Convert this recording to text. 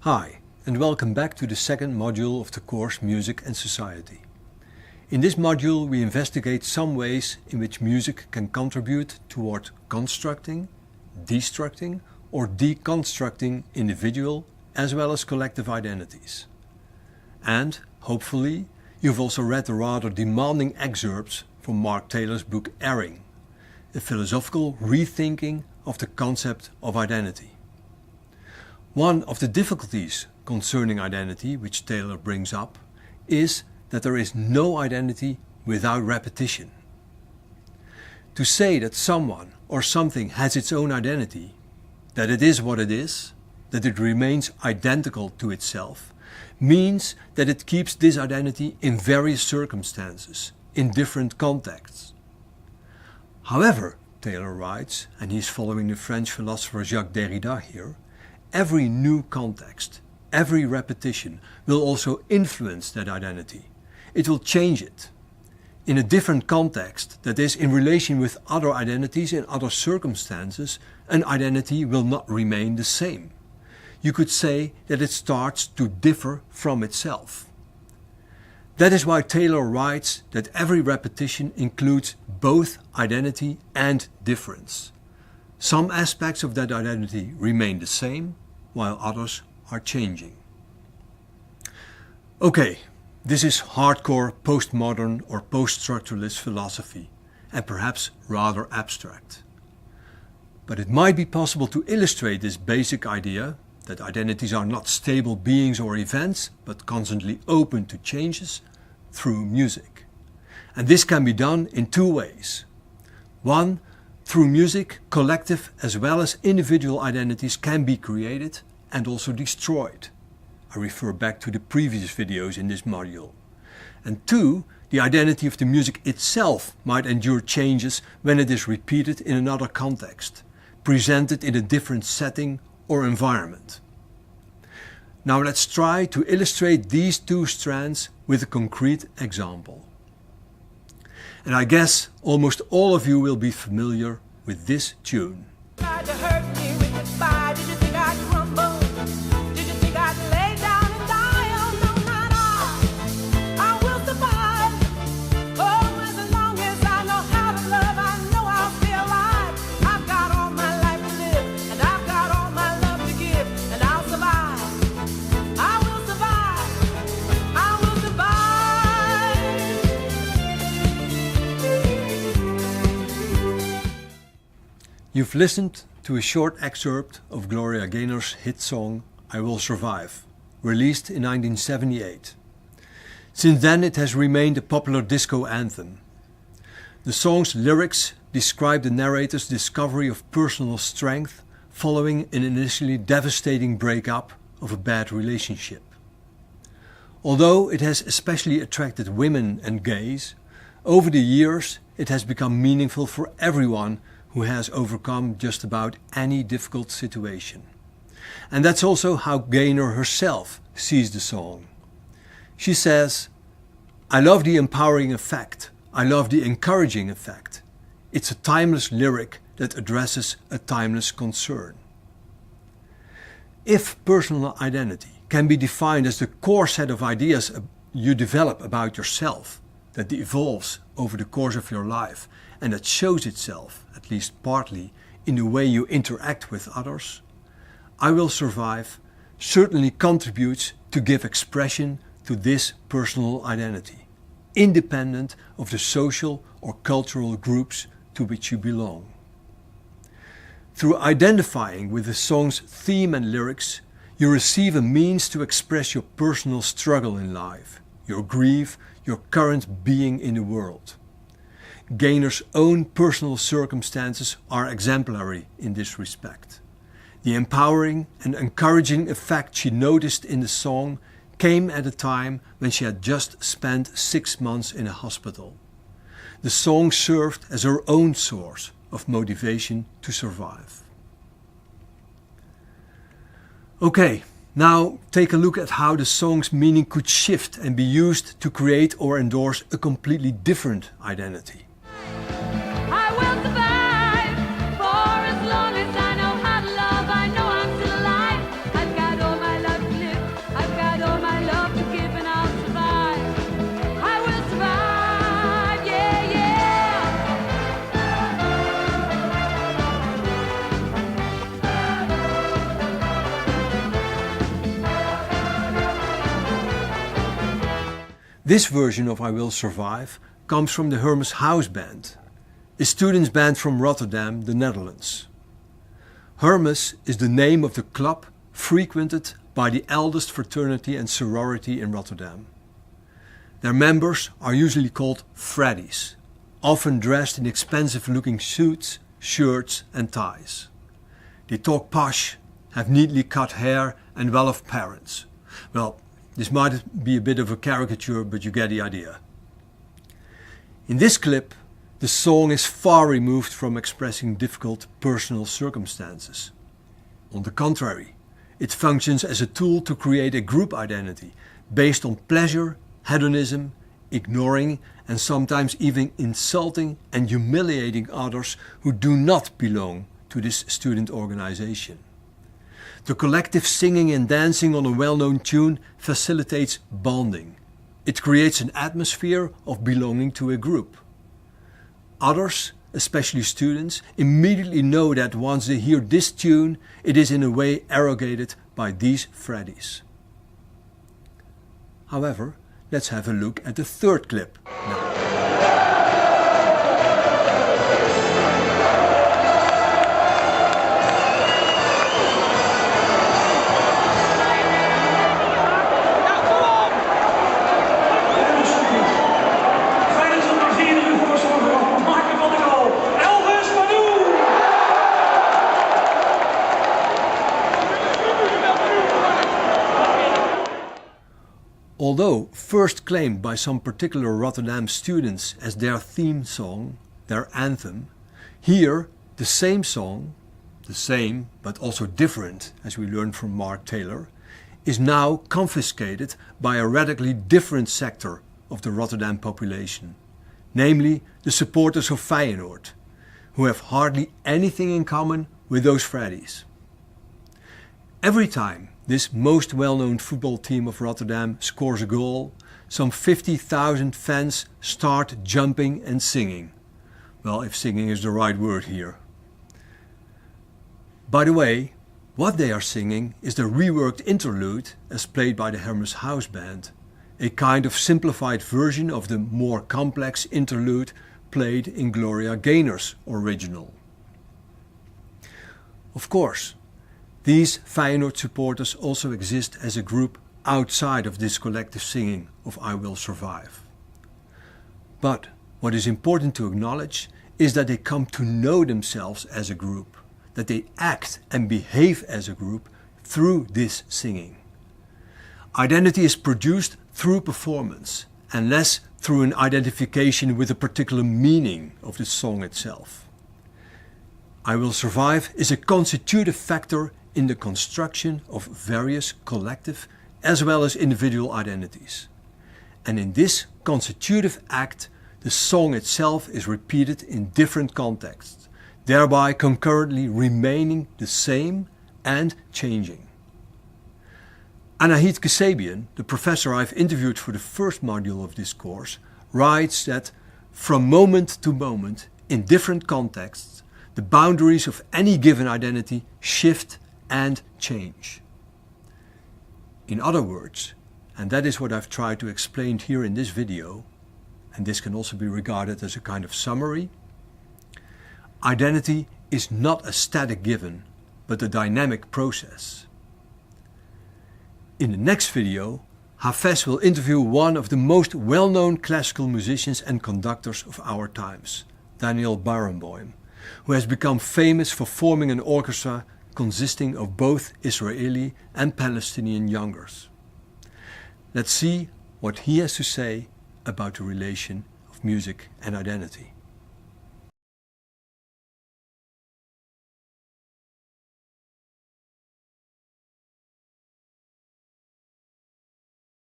Hi, and welcome back to the second module of the course Music and Society. In this module we investigate some ways in which music can contribute toward constructing, destructing or deconstructing individual as well as collective identities. And, hopefully, you've also read the rather demanding excerpts from Mark Taylor's book Erring, a philosophical rethinking of the concept of identity. One of the difficulties concerning identity which Taylor brings up is that there is no identity without repetition. To say that someone or something has its own identity, that it is what it is, that it remains identical to itself, means that it keeps this identity in various circumstances, in different contexts. However, Taylor writes, and he's following the French philosopher Jacques Derrida here, every new context, every repetition will also influence that identity. It will change it. In a different context, that is, in relation with other identities in other circumstances, an identity will not remain the same. You could say that it starts to differ from itself. That is why Taylor writes that every repetition includes both identity and difference. Some aspects of that identity remain the same, while others are changing. Okay, this is hardcore postmodern or post-structuralist philosophy, and perhaps rather abstract. But it might be possible to illustrate this basic idea that identities are not stable beings or events, but constantly open to changes through music. And this can be done in two ways. One, through music, collective as well as individual identities can be created and also destroyed. I refer back to the previous videos in this module. And two, the identity of the music itself might endure changes when it is repeated in another context, presented in a different setting or environment. Now let's try to illustrate these two strands with a concrete example. And I guess almost all of you will be familiar with this tune. You've listened to a short excerpt of Gloria Gaynor's hit song I Will Survive, released in 1978. Since then it has remained a popular disco anthem. The song's lyrics describe the narrator's discovery of personal strength following an initially devastating breakup of a bad relationship. Although it has especially attracted women and gays, over the years it has become meaningful for everyone who has overcome just about any difficult situation. And that's also how Gaynor herself sees the song. She says, "I love the empowering effect. I love the encouraging effect. It's a timeless lyric that addresses a timeless concern." If personal identity can be defined as the core set of ideas you develop about yourself, that evolves over the course of your life and that shows itself, at least partly, in the way you interact with others, I Will Survive certainly contributes to give expression to this personal identity, independent of the social or cultural groups to which you belong. Through identifying with the song's theme and lyrics, you receive a means to express your personal struggle in life, your grief, your current being in the world. Gaynor's own personal circumstances are exemplary in this respect. The empowering and encouraging effect she noticed in the song came at a time when she had just spent 6 months in a hospital. The song served as her own source of motivation to survive. Okay, now take a look at how the song's meaning could shift and be used to create or endorse a completely different identity. I will survive for as long as I know how to love. I know I'm still alive. I've got all my love to live. This version of I Will Survive comes from the Hermes House Band, a students' band from Rotterdam, the Netherlands. Hermes is the name of the club frequented by the eldest fraternity and sorority in Rotterdam. Their members are usually called Freddies, often dressed in expensive-looking suits, shirts and ties. They talk posh, have neatly cut hair and well-off parents. Well, this might be a bit of a caricature, but you get the idea. In this clip, the song is far removed from expressing difficult personal circumstances. On the contrary, it functions as a tool to create a group identity based on pleasure, hedonism, ignoring and sometimes even insulting and humiliating others who do not belong to this student organization. The collective singing and dancing on a well-known tune facilitates bonding. It creates an atmosphere of belonging to a group. Others, especially students, immediately know that once they hear this tune, it is in a way arrogated by these Freddies. However, let's have a look at the third clip now. Although first claimed by some particular Rotterdam students as their theme song, their anthem, here the same song, the same but also different, as we learned from Mark Taylor, is now confiscated by a radically different sector of the Rotterdam population, namely the supporters of Feyenoord, who have hardly anything in common with those Freddies. Every time this most well-known football team of Rotterdam scores a goal, some 50,000 fans start jumping and singing. Well, if singing is the right word here. By the way, what they are singing is the reworked interlude as played by the Hermes House Band, a kind of simplified version of the more complex interlude played in Gloria Gaynor's original. Of course, these Feyenoord supporters also exist as a group outside of this collective singing of I Will Survive. But what is important to acknowledge is that they come to know themselves as a group, that they act and behave as a group through this singing. Identity is produced through performance and less through an identification with a particular meaning of the song itself. I Will Survive is a constitutive factor in the construction of various collective as well as individual identities. And in this constitutive act, the song itself is repeated in different contexts, thereby concurrently remaining the same and changing. Anahit Kasabian, the professor I've interviewed for the first module of this course, writes that from moment to moment, in different contexts, the boundaries of any given identity shift and change. In other words, and that is what I've tried to explain here in this video, and this can also be regarded as a kind of summary, identity is not a static given, but a dynamic process. In the next video, Hafez will interview one of the most well-known classical musicians and conductors of our times, Daniel Barenboim, who has become famous for forming an orchestra consisting of both Israeli and Palestinian youngers. Let's see what he has to say about the relation of music and identity.